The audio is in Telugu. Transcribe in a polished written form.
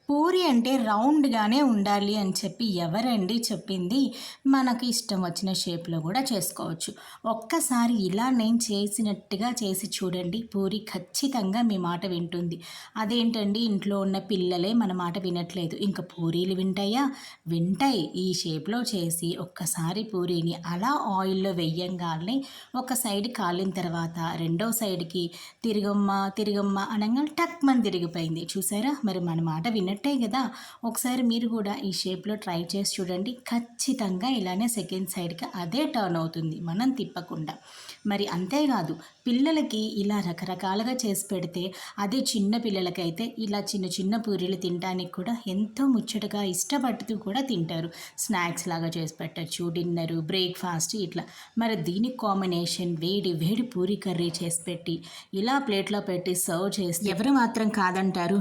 పూరి అంటే రౌండ్‌గానే ఉండాలి అని చెప్పి ఎవరండి చెప్పింది? మనకి ఇష్టం వచ్చిన షేప్‌లో గూడా చేసుకోవచ్చు. ఒక్కసారి ఇలా నేను చేసినట్టుగా చేసి చూడండి. పూరి ఖచ్చితంగా మీ మాట వింటుంది. అదేంటండి ఇంట్లో ఉన్న పిల్లలే మన మాట వినట్లేదు. ఇంక పూరీలు వింటాయా? వింటాయి. ఈ షేప్‌లో చేసి ఒక్కసారి పూరీని అలా ఆయిల్‌లో వెయ్యంగాల్నే ఒక సైడ్ కాలిన తర్వాత రెండో సైడ్‌కి తిరగమ్మా, తిరగమ్మా అనంగానే టక్‌మని తిరిగిపోయింది. చూసారా? మరి మన మాట విన్నట్టే గదా! ఒకసారి మీరు గూడా ఈ షేప్‌లో ట్రై చేసి చూడండి. ఖచ్చితంగా ఇలానే సెకండ్ సైడ్‌కి అదే టర్న్ అవుతుంది మనం తిప్పకుండా. మరి అంతేగాదు పిల్లలకి ఇలా రకరకాలుగా చేసి పెడితే అదే చిన్న పిల్లలకైతే ఇలా చిన్న చిన్న పూరీలు తినటానికి కూడా ఎంతో ముచ్చటగా ఇష్టపడుతూ కూడా తింటారు. స్నాక్స్ లాగా చేసి పెట్టొచ్చు. డిన్నరు, బ్రేక్‌ఫాస్ట్ ఇట్లా. మరి దీనికి కాంబినేషన్ వేడి వేడి పూరి కర్రీ చేసి పెట్టి ఇలా ప్లేట్‌లో పెట్టి సర్వ్ చేస్తే ఎవరు మాత్రం కాదంటారు?